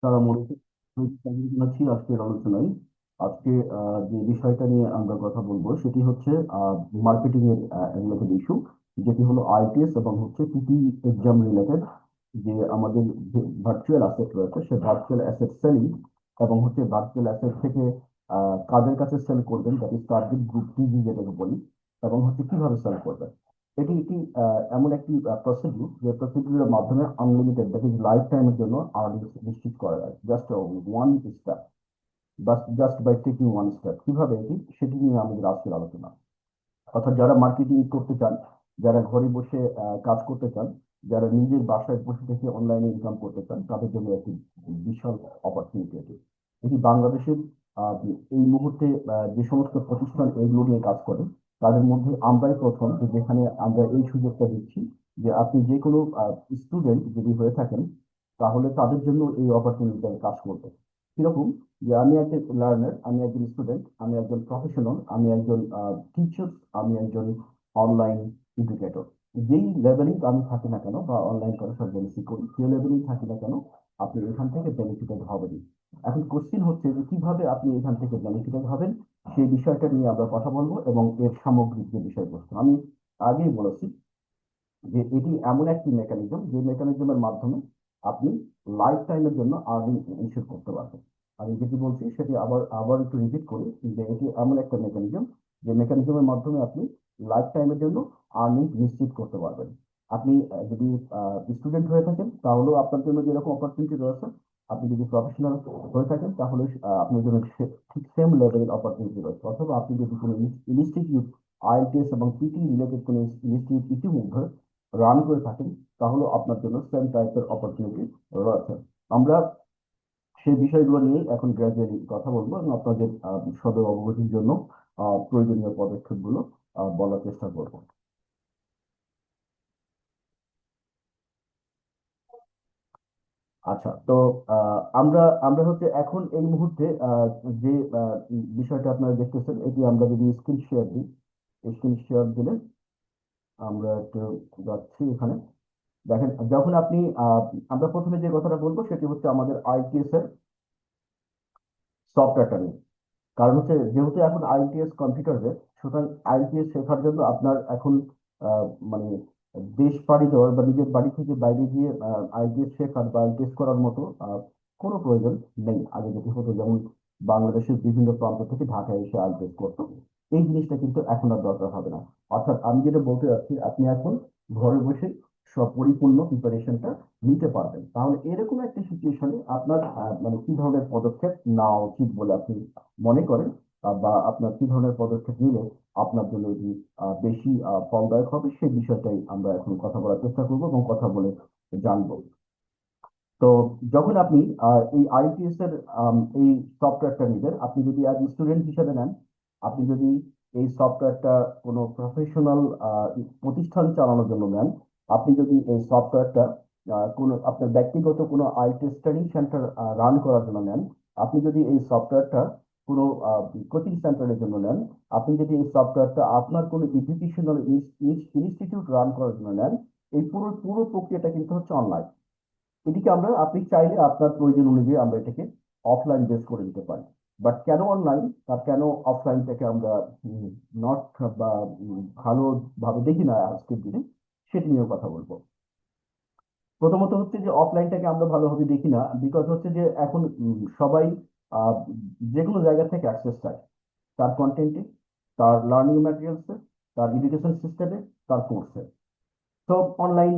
তারা মূলত আছি আজকের আলোচনায়। আজকে যে বিষয়টা নিয়ে আমরা কথা বলবো সেটি হচ্ছে মার্কেটিং এর রিলেটেড ইস্যু, যেটি হলো আইটিএস এবং হচ্ছে পিটি এক্সাম রিলেটেড। যে আমাদের যে ভার্চুয়াল অ্যাসেট রয়েছে সে ভার্চুয়াল অ্যাসেট সেলিং এবং হচ্ছে ভার্চুয়াল অ্যাসেট থেকে কাদের কাছে সেল করবেন, that is target group TV যেটাকে বলি, এবং হচ্ছে কিভাবে সেল করবেন। এটি একটি এমন একটি প্রসিডিউর যে প্রসিডিউরের মাধ্যমে আনলিমিটেড, দ্যাট ইজ লাইফ টাইমের জন্য আর্নিংস নিশ্চিত করা যায়, জাস্ট ওয়ান স্টেপ, বাস just by taking one step. কিভাবে এটি, সেটি নিয়ে আমাদের আজকের আলোচনা। অর্থাৎ যারা মার্কেটিং করতে চান, যারা ঘরে বসে কাজ করতে চান, যারা নিজের বাসায় বসে থেকে অনলাইনে ইনকাম করতে চান, তাদের জন্য একটি বিশাল অপরচুনিটি এটি। এটি বাংলাদেশের আহ, এই মুহূর্তে যে সমস্ত প্রতিষ্ঠান এইগুলো নিয়ে কাজ করে, তাদের মধ্যে আমরাই প্রথম, যে যেখানে আমরা এই সুযোগটা দিচ্ছি যে আপনি যে কোনো স্টুডেন্ট যদি হয়ে থাকেন, তাহলে তাদের জন্য এই অপরচুনিটিটা কাজ করবে। কিরকম, যে আমি একজন লার্নার, আমি একজন স্টুডেন্ট, আমি একজন প্রফেশনাল, আমি একজন টিচার, আমি একজন অনলাইন এডুকেটর। যেই লেভেলিং আমি থাকি না কেন বা অনলাইন করার বেনিফিট করি, যে লেভেলিং থাকি না কেন, আপনি এখান থেকে বেনিফিটেড হবেনই। এখন কোশ্চিন হচ্ছে যে কিভাবে আপনি এখান থেকে বেনিফিটেড হবেন, সেই বিষয়টা নিয়ে আমরা কথা বলবো এবং এর সামগ্রিক যে বিষয়বস্তু আমি আগেই বলেছি যে এটি এমন একটি মেকানিজম যে মেকানিজমের মাধ্যমে আপনি লাইফ টাইমের জন্য আর্নিং ইনশিওর করতে পারবেন। আমি যেটি বলছি সেটি আবার আবার একটু রিপিট করি, যে এটি এমন একটা মেকানিজম যে মেকানিজমের মাধ্যমে আপনি লাইফ টাইমের জন্য আর্নিং নিশ্চিত করতে পারবেন। আপনি যদি স্টুডেন্ট হয়ে থাকেন তাহলেও আপনার জন্য যেরকম অপরচুনিটি রয়েছে, আপনি যদি প্রফেশনাল হয়ে থাকেন তাহলে আপনার জন্য ঠিক সেম লেভেলের অপরচুনিটি রয়েছে। অথবা আপনি যদি কোনো ইনস্টিটিউট, আইএলটিএস এবং পিটি রিলেটেড কোনো ইনস্টিটিউট ইতিমধ্যে রান করে থাকেন, তাহলে আপনার জন্য সেম টাইপের অপরচুনিটি রয়েছে। আমরা সেই বিষয়গুলো নিয়ে এখন গ্রাজুয়ালি কথা বলবো এবং আপনাদের সদয় অবগতির জন্য প্রয়োজনীয় পদক্ষেপগুলো বলার চেষ্টা করব। আচ্ছা, তো আমরা আমরা হচ্ছে এখন এই মুহূর্তে যে বিষয়টা আপনারা দেখতেছেন, এটি আমরা যদি স্ক্রিন শেয়ার দিই, স্ক্রিন শেয়ার দিলে আমরা একটু যাচ্ছি এখানে। দেখেন, যখন আপনি আমরা প্রথমে যে কথাটা বলবো সেটি হচ্ছে আমাদের আইটিএস এর সফটওয়্যারটা নিয়ে। কারণ হচ্ছে যেহেতু এখন আইএলটিএস কম্পিউটার বেস, সুতরাং আইএলটিএস শেখার জন্য আপনার এখন মানে দেশ পাড়ি দেওয়ার বা নিজের বাড়ি থেকে বাইরে গিয়ে আইএলটিএস শেখার বা আইএলটিএস করার মতো কোনো প্রয়োজন নেই। আগে যেটি হতো, যেমন বাংলাদেশের বিভিন্ন প্রান্ত থেকে ঢাকায় এসে আইএলটিএস করতো, এই জিনিসটা কিন্তু এখন আর দরকার হবে না। অর্থাৎ আমি যেটা বলতে চাচ্ছি, আপনি এখন ঘরে বসে সব পরিপূর্ণ প্রিপারেশনটা নিতে পারবেন। তাহলে এরকম একটা সিচুয়েশনে আপনার মানে কি ধরনের পদক্ষেপ নেওয়া উচিত বলে আপনি মনে করেন, বা আপনার কি ধরনের পদক্ষেপ নিলে আপনার জন্য এটি বেশি ফলদায়ক হবে, সেই বিষয়টাই আমরা এখন কথা বলার চেষ্টা করবো এবং কথা বলে জানবো। তো যখন আপনি এই আইটিএস এর এই সফটওয়্যারটা নেবেন, আপনি যদি আজ স্টুডেন্ট হিসেবে নেন, আপনি যদি এই সফটওয়্যারটা কোনো প্রফেশনাল প্রতিষ্ঠান চালানোর জন্য নেন, আপনি যদি এই সফটওয়্যারটা কোনো আপনার ব্যক্তিগত কোনো আইটিএস ট্রেনিং সেন্টার রান করার জন্য নেন, আপনি যদি এই সফটওয়্যারটা কোনো কোচিং সেন্টারের জন্য নেন, আপনি যদি এই সফটওয়্যারটা আপনার কোনো এডুকেশনাল ইনস্টিটিউট রান করার জন্য নেন, এই পুরো পুরো প্রক্রিয়াটা কিন্তু হচ্ছে অনলাইন। এটিকে আমরা, আপনি চাইলে আপনার প্রয়োজন অনুযায়ী আমরা এটাকে অফলাইন বেস করে দিতে পারি। বাট কেন অনলাইন আর কেন অফলাইনটাকে আমরা নট বা ভালোভাবে দেখি না আজকের দিনে, সেটি নিয়েও কথা বলবো। প্রথমত হচ্ছে যে অফলাইনটাকে আমরা ভালোভাবে দেখি না, বিকজ হচ্ছে যে এখন সবাই আহ, যে কোনো জায়গা থেকে অ্যাক্সেস চায়, তার কন্টেন্টে, তার লার্নিং ম্যাটেরিয়ালসে, তার এডুকেশন সিস্টেমে, তার কোর্সে। তো অনলাইন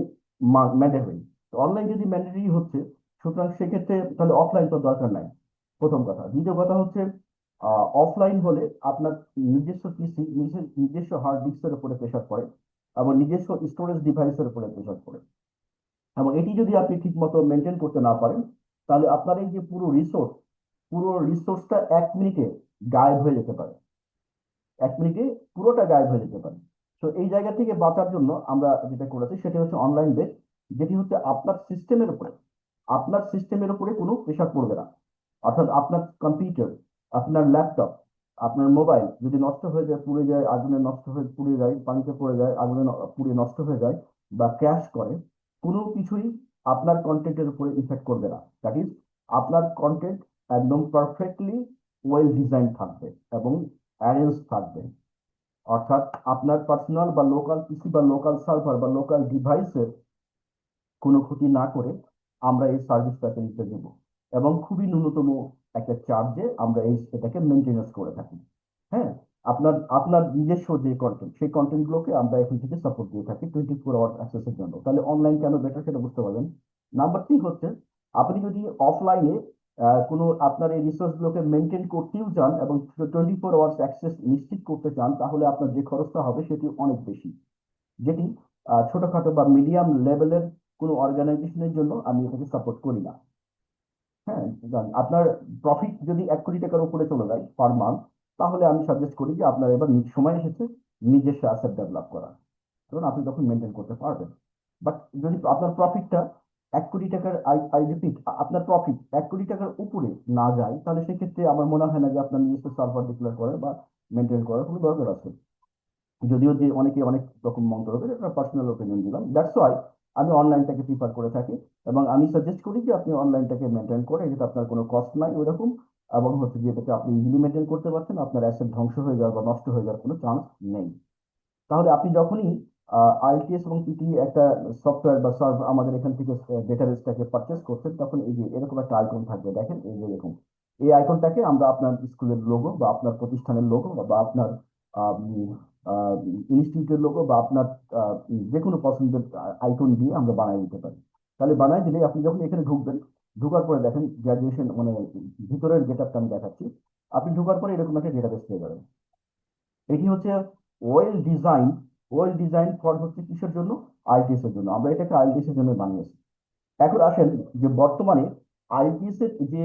ম্যান্ডেটরি। অনলাইন যদি ম্যান্ডেটরি হচ্ছে, সুতরাং সেক্ষেত্রে তাহলে অফলাইন তো দরকার নাই, প্রথম কথা। দ্বিতীয় কথা হচ্ছে অফলাইন হলে আপনার নিজস্ব পিসি, নিজস্ব হার্ড ডিস্কের উপরে প্রেশার পড়ে এবং নিজস্ব স্টোরেজ ডিভাইসের উপরে প্রেশার পড়ে। এবং এটি যদি আপনি ঠিক মতো মেনটেন করতে না পারেন, তাহলে আপনার এই যে পুরো রিসোর্সটা 1 মিনিটে গায়েব হয়ে যেতে পারে। 1 মিনিটে পুরোটা গায়েব হয়ে যেতে পারে। তো এই জায়গা থেকে বাঁচার জন্য আমরা যেটা করেছি সেটা হচ্ছে অনলাইন বেস, যেটি হচ্ছে আপনার সিস্টেমের উপরে কোনো প্রেশার পড়বে না। অর্থাৎ আপনার কম্পিউটার, আপনার ল্যাপটপ, আপনার মোবাইল যদি নষ্ট হয়ে যায়, পুড়ে যায়, আগুনে নষ্ট হয়ে পুড়ে যায়, পানিতে পড়ে যায়, আগুনে পুড়ে নষ্ট হয়ে যায় বা ক্র্যাশ করে, কোনো কিছুই আপনার কন্টেন্টের উপরে ইফেক্ট করবে না। দ্যাট ইজ আপনার কন্টেন্ট একদম পারফেক্টলি ওয়েল ডিজাইন থাকবে এবং অ্যারেঞ্জ থাকবে। অর্থাৎ আপনার পার্সোনাল বা লোকাল পিসি বা লোকাল সার্ভার বা লোকাল ডিভাইসের কোনো ক্ষতি না করে আমরা এই সার্ভিস ফ্যাসিলিটি দেব, এবং খুবই ন্যূনতম একটা চার্জে আমরা এটাকে মেনটেন্যান্স করে থাকি। হ্যাঁ, আপনার আপনার নিজস্ব যে কন্টেন্ট, সেই কন্টেন্ট গুলোকে আমরা এখান থেকে সাপোর্ট দিয়ে থাকি 24 আওয়ার অ্যাক্সেসের জন্য। তাহলে অনলাইন কেন বেটার সেটা বুঝতে পারবেন। নাম্বার 3 হচ্ছে, আপনি যদি অফলাইনে কোনো আপনার এই রিসোর্স গুলোকে মেনটেন করতেও চান এবং 24 আওয়ার্স অ্যাক্সেস নিশ্চিত করতে চান, তাহলে আপনার যে খরচটা হবে সেটি অনেক বেশি, যেটি ছোটখাটো বা মিডিয়াম লেভেলের কোনো অর্গানাইজেশনের জন্য আমি এটাকে সাপোর্ট করি না। হ্যাঁ, জান, আপনার প্রফিট যদি 1 কোটি টাকার উপরে চলে যায় পার মান্থ, তাহলে আমি সাজেস্ট করি যে আপনার এবার সময় এসেছে নিজস্ব অ্যাসেট ডেভেলপ করা, কারণ আপনি তখন মেনটেন করতে পারবেন। বাট যদি আপনার প্রফিটটা 1 কোটি টাকার, আই রিপিট, আপনার প্রফিট 1 কোটি টাকার উপরে না যায়, তাহলে সেক্ষেত্রে আমার মনে হয় না যে আপনার নিজস্ব সার্ভার ডিক্লেয়ার করার বা মেনটেন করার কোনো দরকার আছে। যদিও যে অনেকে অনেক রকম মন্তব্য করে, এটা পার্সোনাল ওপিনিয়ন দিলাম, দ্যাটস ওয়াই আমি অনলাইনটাকে প্রিফার করে থাকি। এবং আমি সাজেস্ট করি যে আপনি অনলাইনটাকে মেনটেন করে, যেটা আপনার কোনো কস্ট নাই ওইরকম, এবং হচ্ছে যে এটাকে আপনি ইজিলি মেনটেন করতে পারছেন, আপনার অ্যাসেট ধ্বংস হয়ে যাওয়ার বা নষ্ট হয়ে যাওয়ার কোনো চান্স নেই। তাহলে আপনি যখনই আইটিএস এবং পিটি একটা সফটওয়্যার বা সার্ভ আমাদের এখান থেকে ডেটাবেসটাকে পারচেস করছেন, তখন এই যে এরকম একটা আইকন থাকবে, দেখেন এই যে এরকম, এই আইকনটাকে আমরা আপনার স্কুলের লোগো বা আপনার প্রতিষ্ঠানের লোগো বা আপনার ইনস্টিটিউটের লোগো বা আপনার যে কোনো পছন্দের আইকন দিয়ে আমরা বানিয়ে দিতে পারি। তাহলে বানাই দিলে আপনি যখন এখানে ঢুকবেন, ঢুকার পরে দেখেন গ্রাজুয়েশন মানে ভিতরের যেটা আমি দেখাচ্ছি, আপনি ঢুকার পরে এরকম একটা ডেটাবেস পেয়ে যাবেন। এটি হচ্ছে well design, well design for হচ্ছে কিসের জন্য? আইটিএস এর জন্য। আমরা এটাকে আইটিএস এর জন্য বানিয়েছি। এখন আসেন যে বর্তমানে আইটিএস এর যে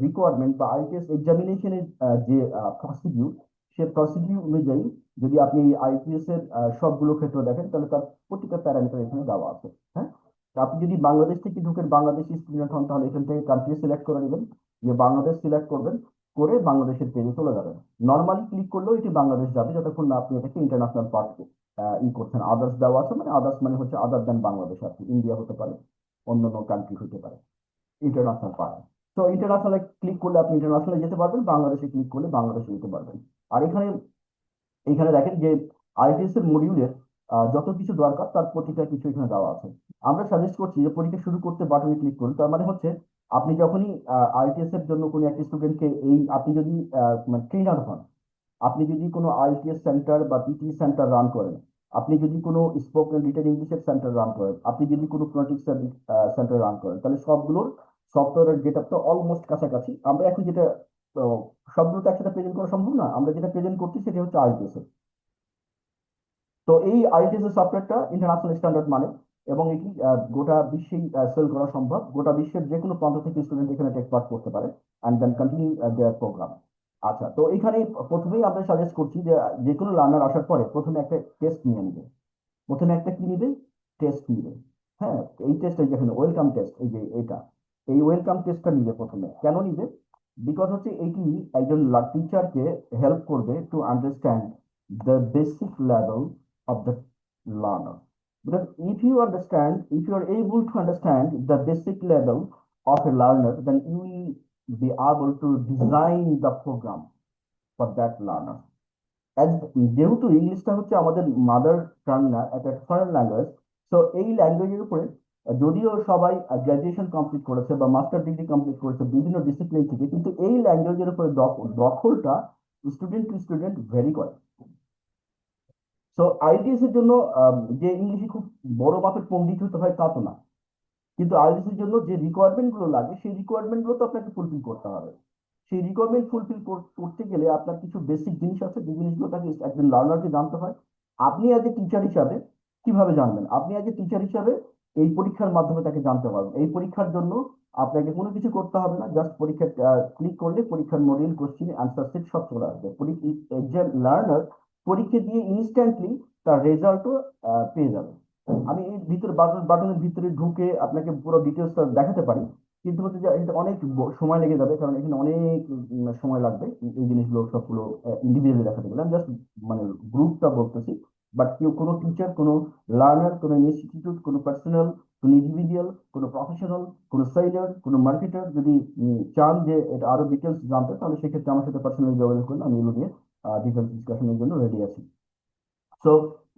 রিকোয়ারমেন্ট বা আইটিএস এক্সামিনেশনের যে প্রসিডিউর, সে প্রসিডিউর অনুযায়ী যদি আপনি আইটিএস এর সবগুলো ক্ষেত্র দেখেন, তাহলে তার প্রতিটা প্যারামিটার এখানে দেওয়া আছে। হ্যাঁ, তা আপনি যদি বাংলাদেশ থেকে ঢুকেন, বাংলাদেশি স্টুডেন্ট হন, তাহলে এখান থেকে কান্ট্রি সিলেক্ট করে নেবেন, যে বাংলাদেশ সিলেক্ট করবেন, করে বাংলাদেশের পেজে চলে যাবেন। নর্মালি ক্লিক করলেও এটি বাংলাদেশ যাবে, যতক্ষণ না আপনি এটাকে ইন্টারন্যাশনাল পার্ট করছেন। আদার্স দেওয়া আছে, মানে আদার্স মানে হচ্ছে আদার দেন বাংলাদেশ, আর কি ইন্ডিয়া হতে পারে, অন্যান্য কান্ট্রি হতে পারে, ইন্টারন্যাশনাল পার্ট। তো ইন্টারন্যাশনালে ক্লিক করলে আপনি ইন্টারন্যাশনালে যেতে পারবেন, বাংলাদেশে ক্লিক করলে বাংলাদেশে যেতে পারবেন। আর এখানে এখানে দেখেন যে আইটিএস এর মডিউলের যত কিছু দরকার তার প্রতিটা কিছু এখানে দেওয়া আছে। আমরা সাজেস্ট করছি যে পরীক্ষা শুরু করতে বাটনে ক্লিক করুন। তার মানে হচ্ছে আপনি যখনই আইটিএস এর জন্য কোনো একটা স্টুডেন্টকে, এই আপনি যদি মানে ট্রেনার হন, আপনি যদি কোনো আইটিএস সেন্টার বা পিটি সেন্টার রান করেন, আপনি যদি কোনো স্পোকেন রিটেন ইংলিশের সেন্টার রান করেন, আপনি যদি কোনো ফোনেটিক্স সেন্টার রান করেন, তাহলে সবগুলোর সফটওয়্যারের গেটআপটা অলমোস্ট কাছাকাছি। আমরা এখন যেটা আহ, সবগুলো তো একসাথে প্রেজেন্ট করা সম্ভব না, আমরা যেটা প্রেজেন্ট করছি সেটা হচ্ছে আইটিএস। তো এই আইটিএস এর সফটওয়্যারটা ইন্টারন্যাশনাল স্ট্যান্ডার্ড মানে, এবং এটি গোটা বিশ্বেই সেল করা সম্ভব। গোটা বিশ্বের যে কোনো প্রান্ত থেকে স্টুডেন্ট এখানে টেক পাস করতে পারে and then continue their program. আচ্ছা, তো এখানে প্রথমেই আমরা সাজেস্ট করছি যে যে কোনো লার্নার আসার পরে প্রথমে একটা টেস্ট নিয়ে নিবে। প্রথমে একটা কি নিবে? টেস্ট নিবে। হ্যাঁ, এই টেস্ট, এই যেখানে ওয়েলকাম টেস্ট, এই যে এটা, এই ওয়েলকাম টেস্টটা নিবে প্রথমে। কেন নিবে? বিকজ হচ্ছে এটি একজন টিচারকে হেল্প করবে to understand the basic level of the learner. Because if you are able to understand the basic level of a learner, then you will be able to design the program for that learner. যেহেতু ইংলিশটা হচ্ছে আমাদের mother tongue না, একটা foreign language, তো এই ল্যাঙ্গুয়েজের উপরে যদিও সবাই গ্রাজুয়েশন কমপ্লিট করেছে বা মাস্টার ডিগ্রি কমপ্লিট করেছে বিভিন্ন ডিসিপ্লিন থেকে, কিন্তু এই ল্যাঙ্গুয়েজের উপরে দখলটা স্টুডেন্ট টু স্টুডেন্ট ভেরি করে। তো আইটিএস এর জন্য যে ইংলিশে খুব বড় মাপের পণ্ডিত হতে হয় তা তো না, কিন্তু আইএলটিএস এর জন্য যে রিকোয়ারমেন্ট গুলো লাগে, সেই রিকোয়ারমেন্ট গুলো তো আপনাকে ফুলফিল করতে হবে। সেই রিকোয়ারমেন্ট ফুলফিল করতে গেলে আপনার কিছু বেসিক জিনিস আছে, যে জিনিসগুলো তাকে একজন লার্নারকে জানতে হয়। আপনি অ্যাজ এ টিচার হিসাবে কিভাবে জানবেন? আপনি অ্যাজ এ টিচার হিসাবে এই পরীক্ষার মাধ্যমে তাকে জানতে পারবেন। এই পরীক্ষার জন্য আপনাকে কোনো কিছু করতে হবে না, জাস্ট পরীক্ষা ক্লিক করলে পরীক্ষার মডিউল, কোশ্চিন, অ্যান্সার সেট সব চলে আসবে। একজন লার্নার পরীক্ষা দিয়ে ইনস্ট্যান্টলি তার রেজাল্টও পেয়ে যাবে। আমি এই ভিতরে বাটনের ভিতরে ঢুকে আপনাকে পুরো ডিটেলস দেখাতে পারি, কিন্তু হচ্ছে যে এটা অনেক সময় লেগে যাবে, কারণ এখানে অনেক সময় লাগবে এই জিনিসগুলো সবগুলো ইন্ডিভিজুয়ালি দেখাতে গেলে। আমি জাস্ট মানে গ্রুপটা বলতেছি। বাট কেউ কোনো টিচার, কোনো লার্নার, কোনো ইনস্টিটিউট, কোনো পার্সোনাল কোনো ইন্ডিভিজুয়াল, কোনো প্রফেশনাল, কোনো সেলার, কোনো মার্কেটার যদি চান যে এটা আরো ডিটেলস জানতে, তাহলে সেক্ষেত্রে আমার সাথে পার্সোনালি যোগাযোগ করলে আমি এগুলো নিয়ে ডিটেলস ডিসকাশনের জন্য রেডি আছি। সো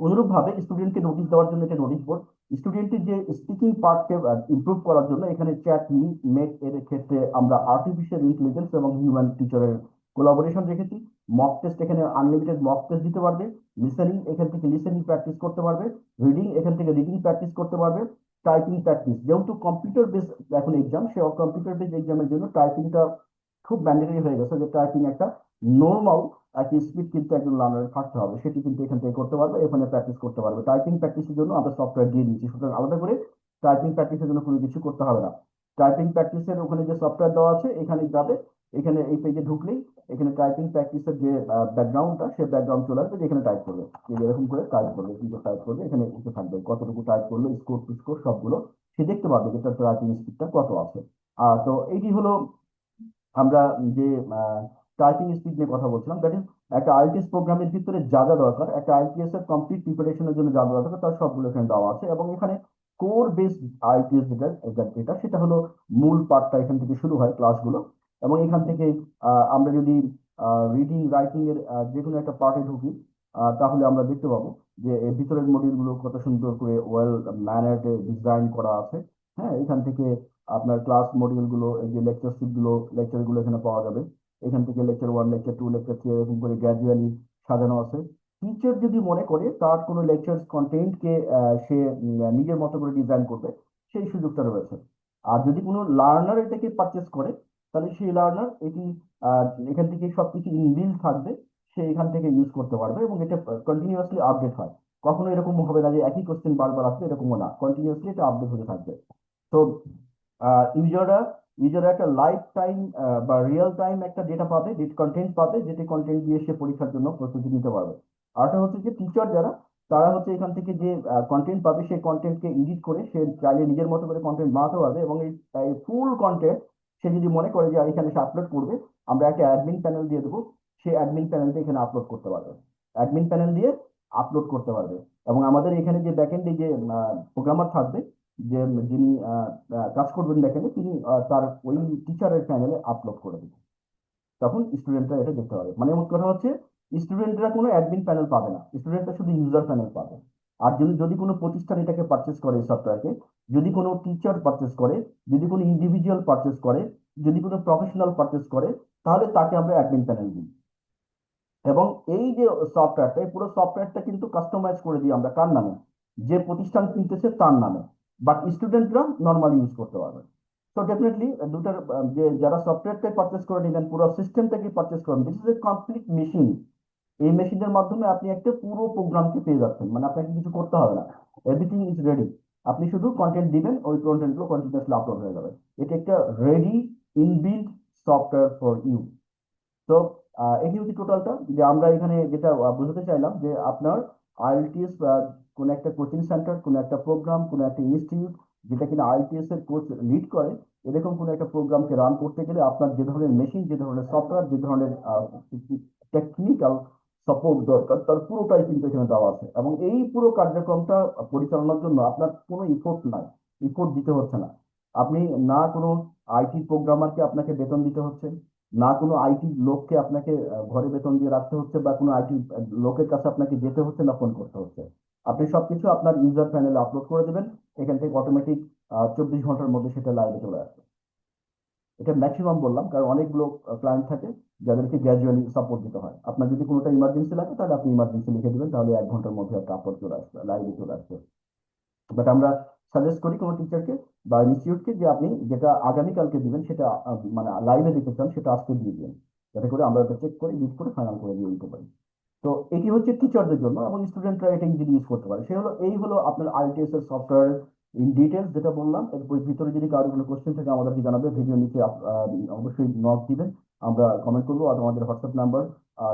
অনুরূপভাবে স্টুডেন্টকে নোটিশ দেওয়ার জন্য একটা নোটিশ বোর্ড, স্টুডেন্টের যে স্পিকিং পার্টকে ইমপ্রুভ করার জন্য এখানে চ্যাট মেক এর ক্ষেত্রে আমরা আর্টিফিশিয়াল ইন্টেলিজেন্স এবং হিউম্যান টিচারের কোলাবোরেশন রেখেছি। মক টেস্ট এখানে আনলিমিটেড মক টেস্ট দিতে পারবে, লিসেনিং এখান থেকে লিসেনিং প্র্যাকটিস করতে পারবে, রিডিং এখান থেকে রিডিং প্র্যাকটিস করতে পারবে, টাইপিং প্র্যাকটিস, যেহেতু কম্পিউটার বেস এখন এক্সাম, সে কম্পিউটার বেস এক্সামের জন্য টাইপিংটা খুব ম্যান্ডেটরি হয়ে গেছে, যে টাইপিং একটা নর্মাল একটা স্পিড কিন্তু একজন লার্নারের থাকতে হবে, সেটি কিন্তু এখান থেকে করতে পারবে, এখানে প্র্যাকটিস করতে পারবে। টাইপিং প্র্যাকটিসের জন্য আমরা সফটওয়্যার দিয়ে দিচ্ছি, সুতরাং আলাদা করে টাইপিং প্র্যাকটিসের জন্য কোনো কিছু করতে হবে না। টাইপিং প্র্যাকটিসের ওখানে যে সফটওয়্যার দেওয়া আছে এখানে যাবে, এখানে এই পেজে ঢুকলেই এখানে টাইপিং প্র্যাকটিসের যে ব্যাকগ্রাউন্ডটা, সে ব্যাকগ্রাউন্ড চলে আসবে, যেখানে টাইপ করবে, এরকম করে টাইপ করবে, কি টাইপ করবে, এখানে উঠে থাকবে কতটুকু টাইপ করলো, স্কোর টু স্কোর সবগুলো সে দেখতে পাবে যে তার টাইপিং স্পিডটা কত আছে। তো এইটি হলো আমরা যে টাইপিং স্পিড নিয়ে কথা বলছিলাম, দ্যাট ইজ একটা আইএলটিএস প্রোগ্রামের ভিতরে যা যা দরকার, একটা আইএলটিএস এর কমপ্লিট প্রিপারেশনের জন্য যা যা দরকার তার সবগুলো এখানে দেওয়া আছে। এবং এখানে কোর বেসড আইএলটিএস যেটা সেটা হলো মূল পার্টটা, এখান থেকে শুরু হয় ক্লাসগুলো। এবং এখান থেকে আমরা যদি রিডিং রাইটিং এর যে কোনো একটা পার্টে ঢুকি, তাহলে আমরা দেখতে পাবো যে এর ভিতরের মডিউলগুলো কত সুন্দর করে ওয়েল ম্যানার্ডে ডিজাইন করা আছে। হ্যাঁ, এখান থেকে আপনার ক্লাস মডিউল গুলো, এই যে লেকচার শিট গুলো, লেকচার গুলো এখানে পাওয়া যাবে। এখান থেকে লেকচার 1, লেকচার 2, লেকচার 3 এরকম করে গ্র্যাজুয়ালি সাজানো আছে। টিচার যদি মনে করে তার কোনো লেকচার কন্টেন্টকে সে নিজের মতো করে ডিজাইন করবে, সেই সুযোগটা রয়েছে। আর যদি কোনো লার্নার এটাকে পারচেস করে, তাহলে সেই লার্নার এটি এখান থেকে সবকিছু ইনবিল্ড থাকবে, সে এখান থেকে ইউজ করতে পারবে এবং এটা কন্টিনিউয়াসলি আপডেট হয়। কখনো এরকম হবে না যে একই কোশ্চেন বারবার আসবে, এরকমও না, কন্টিনিউয়াসলি এটা আপডেট হতে থাকবে। তো ইউজাররা ইউজাররা একটা লাইফ টাইম বা রিয়েল টাইম একটা ডেটা পাবে, কন্টেন্ট পাবে, যেটি কন্টেন্ট দিয়ে সে পরীক্ষার জন্য প্রস্তুতি নিতে পারবে। আরটা হচ্ছে যে টিচার যারা, তারা হচ্ছে এখান থেকে যে কন্টেন্ট পাবে, সেই কন্টেন্টকে এডিট করে সে চাইলে নিজের মতো করে কন্টেন্ট বানাতে পারবে। এবং এই ফুল কন্টেন্ট সে যদি মনে করে যে এখানে সে আপলোড করবে, আমরা একটা অ্যাডমিন প্যানেল দিয়ে দেবো, সেই অ্যাডমিন প্যানেলটা এখানে আপলোড করতে পারবে, অ্যাডমিন প্যানেল দিয়ে আপলোড করতে পারবে। এবং আমাদের এখানে যে ব্যাকএন্ডে যে প্রোগ্রামার থাকবে, যে যিনি কাজ করবেন দেখেন, তিনি তার ওই টিচারের চ্যানেলে আপলোড করে দিবেন, তখন স্টুডেন্টরা এটা দেখতে পাবে। মানে মোট কথা হচ্ছে স্টুডেন্টরা কোনো অ্যাডমিন প্যানেল পাবে না, স্টুডেন্টরা শুধু ইউজার প্যানেল পাবে। আর যদি যদি কোনো প্রতিষ্ঠান এটাকে পারচেস করে এই সফটওয়্যারকে, যদি কোনো টিচার পারচেস করে, যদি কোনো ইন্ডিভিজুয়াল পারচেস করে, যদি কোনো প্রফেশনাল পারচেস করে, তাহলে তাকে আমরা অ্যাডমিন প্যানেল দিই। এবং এই যে সফটওয়্যারটা, এই পুরো সফটওয়্যারটা কিন্তু কাস্টমাইজ করে দিই আমরা কার নামে, যে প্রতিষ্ঠান কিনতেছে তার নামে, বাট স্টুডেন্টরা নর্মালি ইউজ করতে পারবে। তো ডেফিনেটলি দুটার যে যারা সফটওয়্যারটাই পারচেস করে নেবেন, পুরো সিস্টেমটাকে পারচেস করেন, this is a complete machine. এই মেশিনের মাধ্যমে আপনি একটা পুরো প্রোগ্রামকে পেয়ে যাচ্ছেন, মানে আপনাকে কিছু করতে হবে না, এভরিথিং ইজ রেডি। আপনি শুধু কন্টেন্ট দিবেন, ওই কন্টেন্টগুলো কন্টিনিউসলি আপলোড হয়ে যাবে। এটা একটা ready inbuilt software for you. তো এটি হচ্ছে টোটালটা, যে আমরা এখানে যেটা বোঝাতে চাইলাম, যে আপনার আইএলটিএস কোন একটা কোচিং সেন্টার, কোন একটা প্রোগ্রাম, কোন একটা ইনস্টিটিউট যেটা কিনা আইএলটিএস এর কোর্স লিড করে, এরকম কোন একটা প্রোগ্রামকে রান করতে গেলে আপনার যে ধরনের মেশিন, যে ধরনের সফটওয়্যার, যে ধরনের টেকনিক্যাল সাপোর্ট দরকার, তার পুরোটাই কিন্তু এখানে দেওয়া আছে। এবং এই পুরো কার্যক্রমটা পরিচালনার জন্য আপনার কোনো ইফোর্ট নাই, ইফোর্ট দিতে হচ্ছে না। আপনি না কোনো আইটি প্রোগ্রামারকে আপনাকে বেতন দিতে হচ্ছে, না কোনো আইটি লোককে আপনাকে ঘরে বেতন দিয়ে রাখতে হচ্ছে, বা কোনো আইটি লোকের কাছে আপনাকে যেতে হচ্ছে না ফোন করতে হচ্ছে। আপনি সবকিছু আপনার ইউজার প্যানেলে আপলোড করে দেবেন, এখান থেকে অটোমেটিক 24 ঘন্টার মধ্যে সেটা লাইভে চলে আসবে। এটা ম্যাক্সিমাম বললাম, কারণ অনেকগুলো ক্লায়েন্ট থাকে যাদেরকে গ্র্যাজুয়ালি সাপোর্ট দিতে হয়। আপনার যদি কোনোটা ইমার্জেন্সি লাগে, তাহলে আপনি ইমার্জেন্সি লিখে দেবেন, তাহলে 1 ঘন্টার মধ্যে একটা আপলোড চলে আসবে, লাইভে চলে আসবে। বাট আমরা সাজেস্ট করি কোনো টিচারকে বা ইনস্টিটিউটকে, যে আপনি যেটা আগামীকালকে দিবেন সেটা মানে লাইভে দিতে চান, সেটা আজকে দিয়ে দিন, যাতে করে আমরা এটা চেক করে লিড করে ফাইনাল করে দিয়ে দিতে পারি। তো এটি হচ্ছে টিচারদের জন্য, এবং স্টুডেন্টরা এটা ইজিলি ইউজ করতে পারে। সে হলো এই হলো আপনার আইএলটিএস এর সফটওয়্যার ইন ডিটেলস যেটা বললাম। এর ভিতরে যদি কারো কোনো কোশ্চেন থাকে আমাদেরকে জানাবে, ভিডিও নিচে অবশ্যই নক দিবেন, আমরা কমেন্ট করবো। আর আমাদের হোয়াটসঅ্যাপ নাম্বার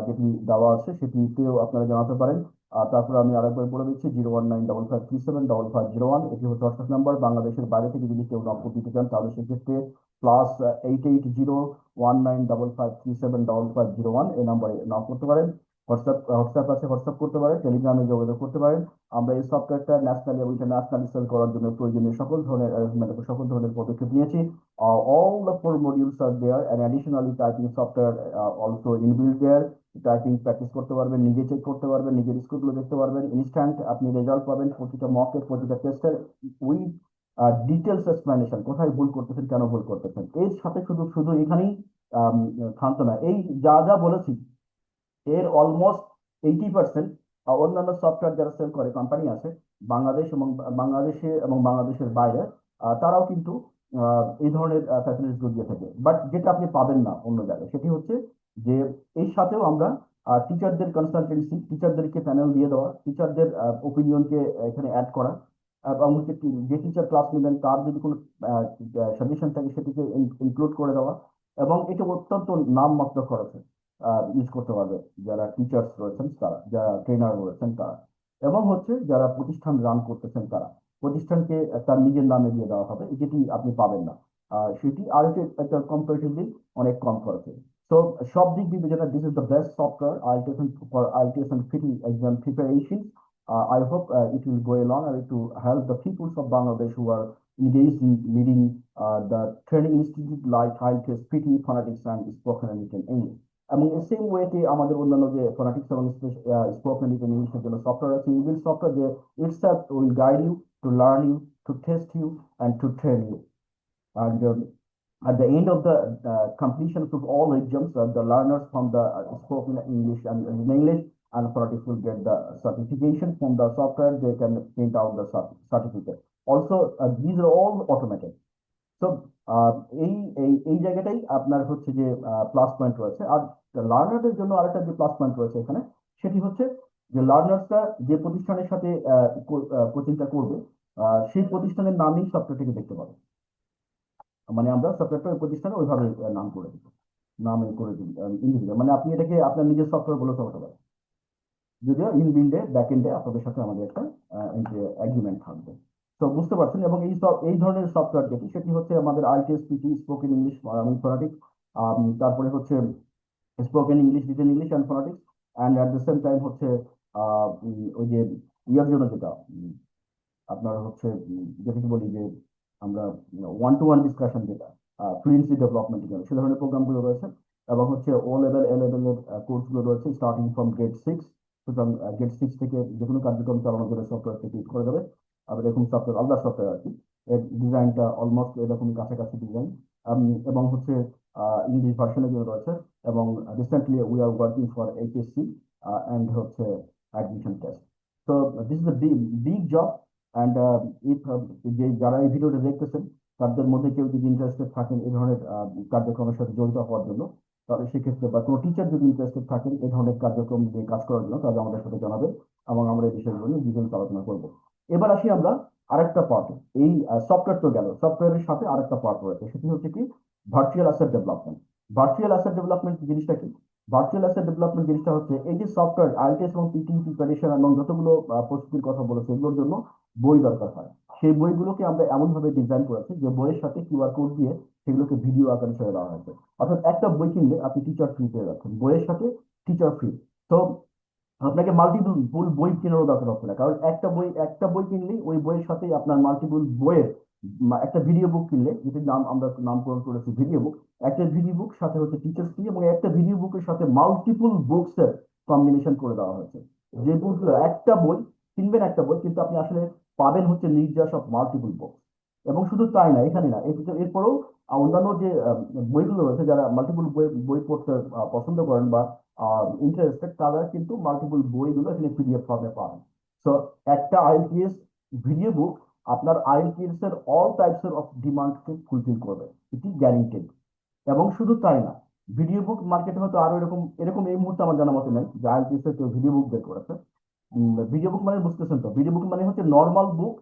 যেটি দেওয়া আছে সেটিতেও আপনারা জানাতে পারেন। আর তারপরে আমি আরেকবার বলে দিচ্ছি, 01955375501, এটি হচ্ছে হোয়াটসঅ্যাপ নাম্বার। বাংলাদেশের বাইরে থেকে যদি কেউ নক দিতে চান, তাহলে সেক্ষেত্রে +880195537551 এই নাম্বারে নক করতে পারেন। হোয়াটসঅ্যাপ আছে, হোয়াটসঅ্যাপ করতে পারেন, টেলিগ্রামে যোগাযোগ করতে পারেন। আমরা এই সফটওয়্যারটা ন্যাশনালি এবং ইন্টারন্যাশনালি সেল করার জন্য প্রয়োজনীয় সকল ধরনের arrangement এবং সকল ধরনের পদক্ষেপ নিয়েছি। All the four modules are there and additionally typing software also inbuilt there. Typing practice করতে পারবেন, নিজে চেক করতে পারবেন, নিজের স্কোরগুলো দেখতে পারবেন, ইনস্ট্যান্ট আপনি রেজাল্ট পাবেন প্রতিটা মকের, প্রতিটা টেস্টের উইথ ডিটেলস এক্সপ্লেনেশন, কোথায় ভুল করতেছেন, কেন ভুল করতেছেন। এর সাথে শুধু শুধু এখানেই থামতো না, এই যা যা বলেছি এর অলমোস্ট 80% অন্যান্য সফটওয়্যার যারা সেল করে কোম্পানি আছে বাংলাদেশের বাইরে, তারাও কিন্তু এই ধরনের ফ্যাসিলিটিস দিয়ে থাকে। বাট যেটা আপনি পাবেন না অন্য জায়গায় সেটি হচ্ছে যে এর সাথেও আমরা টিচারদের কনসালটেন্সি, টিচারদেরকে প্যানেল দিয়ে দেওয়া, টিচারদের ওপিনিয়নকে এখানে অ্যাড করা, এবং হচ্ছে যে টিচার ক্লাস নেবেন তার যদি কোনো সাজেশন থাকে সেটিকে ইনক্লুড করে দেওয়া। এবং এটা অত্যন্ত নামমাত্র খরচে ইউজ করতে পারবে যারা টিচার্স রয়েছেন তারা, যারা ট্রেনার রয়েছেন তারা, এবং হচ্ছে যারা প্রতিষ্ঠান রান করতেছেন তারা। প্রতিষ্ঠানকে তার নিজের নামে দিয়ে দেওয়া হবে, যেটি আপনি পাবেন না। সেটি আর একটা কম্পারেটিভলি অনেক কম খরচে। তো সব দিক বিবেচনায় this is the best software IELTS for IELTS and FITI exam preparation. I hope it will go along and to help the peoples of Bangladesh who are engaged in leading the training institute like IELTS, FITI, phonetics and spoken and written English. এবং same ওয়েতে আমাদের অন্যান্য যে phonetics এবং spoken written ইংলিশের জন্য software আছে, ইউবিল সফটওয়্যার যে itself will guide you to learn you, to test you and to train you. And at the end of the completion of all exams, the learners from the spoken English and written English and phonetics will get the certification from the software. They can print out the certificate. Also, these are all automated. তো এই এই এই জায়গাটাই আপনার হচ্ছে যে plus point রয়েছে। আর লার্নারদের জন্য আরেকটা যে প্লাস পয়েন্ট রয়েছে এখানে, সেটি হচ্ছে যে লার্নার্সরা যে প্রতিষ্ঠানের সাথে কোচিংটা করবে, সেই প্রতিষ্ঠানের নামেই সফটওয়্যারটিকে দেখতে পাবে। মানে আমরা সফটওয়্যারটা ওই প্রতিষ্ঠানে ওইভাবে নাম করে দিব, নামে করে দিই ইংরেজিতে। মানে আপনি এটাকে আপনার নিজের সফটওয়্যার বলে চলতে পারেন, যদিও ইনবিল্ডে ব্যাক এন্ডে আপনাদের সাথে আমাদের একটা এগ্রিমেন্ট থাকবে। তো বুঝতে পারছেন। এবং এই ধরনের সফটওয়্যার যেটি, সেটি হচ্ছে আমাদের IELTS, FITI, spoken English, phonetics, তারপরে হচ্ছে spoken English, written English and phonetics, and at the same time হচ্ছে ওই যে ইয়ার জন্য যেটা আপনার হচ্ছে যেটাকে বলি যে আমরা ওয়ান টু ওয়ান ডিসকাশন, যেটা ফ্লুয়েন্সি ডেভেলপমেন্টের জন্য সে ধরনের প্রোগ্রামগুলো রয়েছে। এবং হচ্ছে ও লেভেল, এ লেভেলের কোর্সগুলো রয়েছে স্টার্টিং ফ্রম গ্রেড 6। সুতরাং গ্রেড 6 থেকে যে কোনো কার্যক্রম চালানোর জন্য সফটওয়্যার থেকে ইউজ করা যাবে। আর এরকম সফটওয়্যার, আলাদা সফটওয়্যার আর কি, এর ডিজাইনটা অলমোস্ট এরকম কাছাকাছি ডিজাইন। এবং হচ্ছে ইংলিশ ভার্সনের জন্য রয়েছে। এবং recently we are working for HSC and হচ্ছে অ্যাডমিশন টেস্ট। তো this is a big job. And if যে যারা এই ভিডিওটা দেখতেছেন তাদের মধ্যে কেউ যদি ইন্টারেস্টেড থাকেন এই ধরনের কার্যক্রমের সাথে জড়িত হওয়ার জন্য, তাহলে সেক্ষেত্রে বা কোনো টিচার যদি ইন্টারেস্টেড থাকেন এই ধরনের কার্যক্রম নিয়ে কাজ করার জন্য, তাহলে আমাদের সাথে জানাবেন এবং আমরা এই বিষয়গুলো নিয়ে ডিটেলস আলোচনা করবো। এবার আসি আমরা আরেকটা পার্ট। এই সফটওয়্যার তো গেল, সফটওয়্যারের সাথে আরেকটা পার্ট রয়েছে, সেটি হচ্ছে কি virtual asset development. Virtual asset development জিনিসটা কি? ভার্চুয়াল অ্যাসেট ডেভেলপমেন্ট জিনিসটা হচ্ছে এই যে সফটওয়্যার IELTS এবং PTE প্রিপারেশন এবং যতগুলো প্রস্তুতির কথা বলেছে এগুলোর জন্য বই দরকার হয়। সেই বইগুলোকে আমরা এমন ভাবে ডিজাইন করেছি যে বইয়ের সাথে QR কোড দিয়ে সেগুলোকে ভিডিও আকারে ছেড়ে দেওয়া হয়েছে। অর্থাৎ একটা বই কিনলে আপনি টিচার ফ্রি পেয়ে যাচ্ছেন, বইয়ের সাথে টিচার ফ্রি। তো আপনাকে মাল্টিপল বই কেনারও দরকার হচ্ছে না, কারণ একটা বই কিনলেই ওই বইয়ের সাথে আপনার মাল্টিপল বইয়ের একটা ভিডিও বুক কিনলে, যেটির নাম আমরা নামকরণ করেছি ভিডিও বুক। একটা ভিডিও বুক সাথে হচ্ছে টিচার্স ফ্রি, এবং একটা ভিডিও বুকের সাথে মাল্টিপল বুকস এর কম্বিনেশন করে দেওয়া হয়েছে। যে বুকগুলো একটা বই কিনবেন, একটা বই কিন্তু আপনি আসলে পাবেন হচ্ছে নির্যাস অফ মাল্টিপল বুক। এবং শুধু তাই না, এখানে না, এরপরেও অন্যান্য যে বইগুলো রয়েছে, যারা মাল্টিপল বই বই পড়তে পছন্দ করেন বা ইন্টারেস্টেড, তারা কিন্তু মাল্টিপল বইগুলো এখানে PDF ফর্মে পাবেন। সো একটা IELTS ভিডিও বুক আপনার IELTS এর অল টাইপস অফ ডিমান্ডকে ফুলফিল করবে, এটি গ্যারান্টেড। এবং শুধু তাই না, ভিডিও বুক মার্কেটে হয়তো আরো এরকম এরকম এই মুহূর্তে আমার জানা মতে নেই যে IELTS এর কেউ ভিডিও বুক বের করেছে। ভিডিও বুক মানে বুঝতেছেন তো, ভিডিও বুক মানে হচ্ছে নর্মাল বুক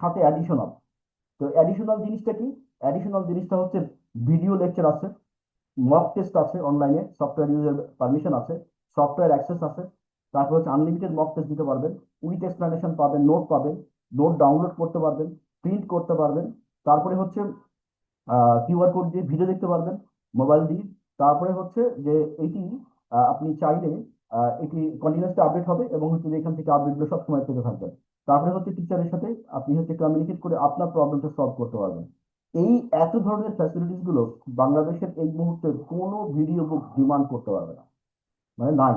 সাথে অ্যাডিশনাল। তো অ্যাডিশনাল জিনিসটা কি? অ্যাডিশনাল জিনিসটা হচ্ছে ভিডিও লেকচার আছে, মক টেস্ট আছে, অনলাইনে সফটওয়্যার ইউজের পারমিশন আছে, সফটওয়্যার অ্যাক্সেস আছে। তারপর হচ্ছে আনলিমিটেড মক টেস্ট দিতে পারবেন, উইথ এক্সপ্লেনেশন পাবেন, নোট ডাউনলোড করতে পারবেন, প্রিন্ট করতে পারবেন। তারপরে হচ্ছে QR কোড দিয়ে ভিডিও দেখতে পারবেন মোবাইল দিয়ে। তারপরে হচ্ছে যে এটি আপনি চাইলে এটি কন্টিনিউসলি আপডেট হবে এবং হচ্ছে যে এখান থেকে আপডেটগুলো সবসময় পেতে থাকবেন। তারপরে হচ্ছে টিচারের সাথে আপনি হচ্ছে কমিউনিকেট করে আপনার প্রবলেমটা সলভ করতে পারবেন। এই এত ধরনের ফ্যাসিলিটিস গুলো বাংলাদেশের এই মুহূর্তে কোনো ভিডিও বুক ডিমান্ড করতে পারবে না, মানে নাই।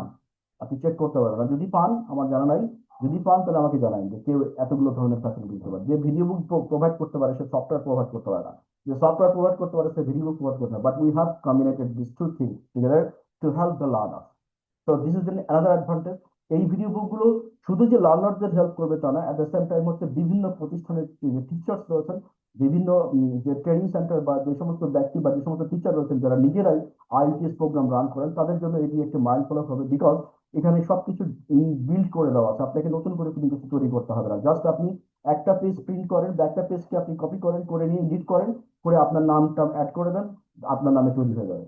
আপনি চেক করতে পারবেন না, যদি পান আমার জানা নাই, যদি পান তাহলে আমাকে জানান যে কেউ এতগুলো ধরনের ফ্যাসিলিটি দিতে পারে। যে ভিডিও বুক প্রোভাইড করতে পারে সে সফটওয়্যার প্রোভাইড করতে পারে না, যে সফটওয়্যার প্রোভাইড করতে পারে সে ভিডিও বুক প্রোভাইড করতে পারে, but we have combinated this two things together to help the learner. তো দিস ইজ অ্যানাদার অ্যাডভান্টেজ। এই ভিডিও বুকগুলো শুধু যে লার্নারদের হেল্প করবে তা না, অ্যাট দ্য সেম টাইম হচ্ছে বিভিন্ন প্রতিষ্ঠানের যে টিচার্স রয়েছেন, বিভিন্ন যে ট্রেনিং সেন্টার বা যে সমস্ত ব্যক্তি বা যে সমস্ত টিচার রয়েছেন যারা নিজেরাই আইএলটিএস প্রোগ্রাম রান করেন, তাদের জন্য এটি একটি মাইল ফলক হবে। বিকজ এখানে সবকিছু বিল্ড করে দেওয়া আছে, আপনাকে নতুন করে কোনো কিছু তৈরি করতে হবে না। জাস্ট আপনি একটা পেজ প্রিন্ট করেন বা একটা পেজকে আপনি কপি করেন, করে নিয়ে এডিট করেন, করে আপনার নামটা অ্যাড করে দেন, আপনার নামে তৈরি হয়ে যাবে।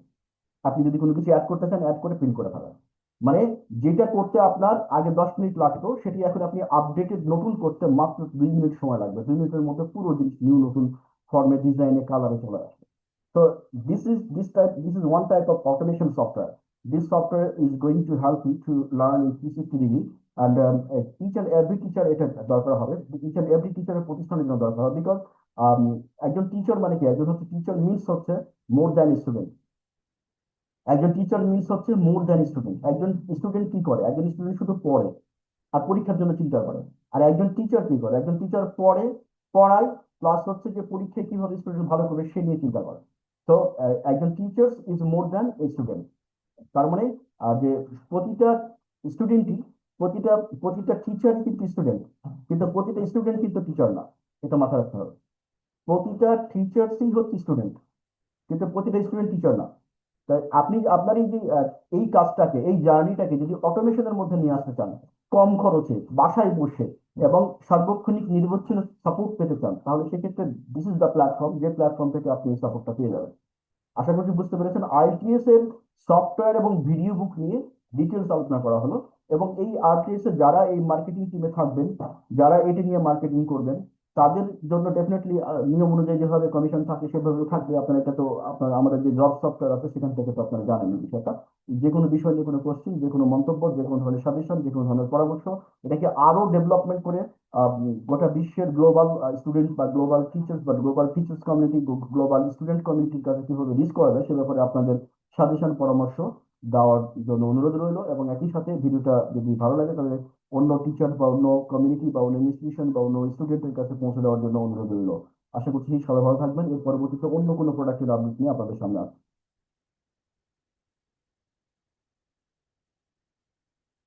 আপনি যদি কোনো কিছু অ্যাড করতে চান অ্যাড করে প্রিন্ট করে ফেলেন। মানে যেটা করতে আপনার আগে 10 মিনিট লাগতো সেটি এখন আপনি আপডেটেড নতুন করতে মাত্র 2 মিনিট সময় লাগবে। 2 মিনিটের মধ্যে পুরো জিনিস নিউ নতুন ফর্মে, ডিজাইনে, কালারে চলে আসবে। So this is one type of automation software. This software is going to help you to learn in 360 degree, and each and every teacher এটা দরকার হবে, each and every teacher এর প্রতিষ্ঠানের জন্য দরকার হবে। বিকজ একজন টিচার মানে কি, একজন হচ্ছে টিচার মিনস হচ্ছে মোর দ্যান স্টুডেন্ট। একজন টিচার মিনস হচ্ছে মোর দ্যান স্টুডেন্ট। একজন স্টুডেন্ট কি করে, একজন স্টুডেন্ট শুধু পড়ে আর পরীক্ষার জন্য চিন্তা করে। আর একজন টিচার কি করে, একজন টিচার পড়ে, পড়ায়, প্লাস হচ্ছে যে পরীক্ষায় কিভাবে স্টুডেন্ট ভালো করবে সে নিয়ে চিন্তা করে। তো একজন teacher is more than a student. তার মানে যে প্রতিটা স্টুডেন্টই, প্রতিটা প্রতিটা টিচারই কিন্তু স্টুডেন্ট, কিন্তু প্রতিটা স্টুডেন্ট কিন্তু টিচার না। এটা মাথায় রাখতে হবে। প্রতিটা টিচার্সই হচ্ছে স্টুডেন্ট, কিন্তু প্রতিটা স্টুডেন্ট টিচার না। তাই আপনি আপনার এই যে এই কাজটাকে, এই জার্নিটাকে যদি অটোমেশনের মধ্যে নিয়ে আসতে চান, কম খরচে বাসায় বসে এবং সার্বক্ষণিক নির্ভরশীল সাপোর্ট পেতে চান, তাহলে সেক্ষেত্রে দিস ইজ দ্য প্ল্যাটফর্ম, যে প্ল্যাটফর্ম থেকে আপনি এই সাপোর্টটা পেয়ে যাবেন। আশা করছি বুঝতে পেরেছেন। আইটিএস এর সফটওয়্যার এবং ভিডিও বুক নিয়ে ডিটেলস আলোচনা করা হলো। এবং এই আইটিএস এর যারা এই মার্কেটিং টিমে থাকবেন, যারা এটি নিয়ে মার্কেটিং করবেন, তাদের জন্য ডেফিনেটলি নিয়ম অনুযায়ী যেভাবে কমিশন থাকে সেভাবে থাকবে। আপনার এটা তো আপনার আমাদের যে জব সফটওয়্যার আছে সেখান থেকে তো আপনারা জানেন এই বিষয়টা। যে কোনো বিষয় নিয়ে কোনো কোশ্চেন, যে কোনো মন্তব্য, যে কোনো ধরনের সাজেশন, যে কোনো ধরনের পরামর্শ, এটাকে আরো ডেভেলপমেন্ট করে গোটা বিশ্বের গ্লোবাল স্টুডেন্ট বা গ্লোবাল টিচার্স বা global teachers community, global student কমিউনিটির কাছে কিভাবে রিচ করা যায় সে ব্যাপারে আপনাদের সাজেশন পরামর্শ দেওয়ার জন্য অনুরোধ রইল। এবং একই সাথে ভিডিওটা যদি ভালো লাগে তাহলে অন্য টিচার বা অন্য কমিউনিটি বা অন্য ইনস্টিটিউশন বা অন্য স্টুডেন্টের কাছে পৌঁছে দেওয়ার জন্য অনুরোধ রইল। আশা করছি সবাই ভালো থাকবেন। এর পরবর্তীতে অন্য কোনো প্রোডাক্টের আপডেট নিয়ে আপনাদের সামনে আসবো।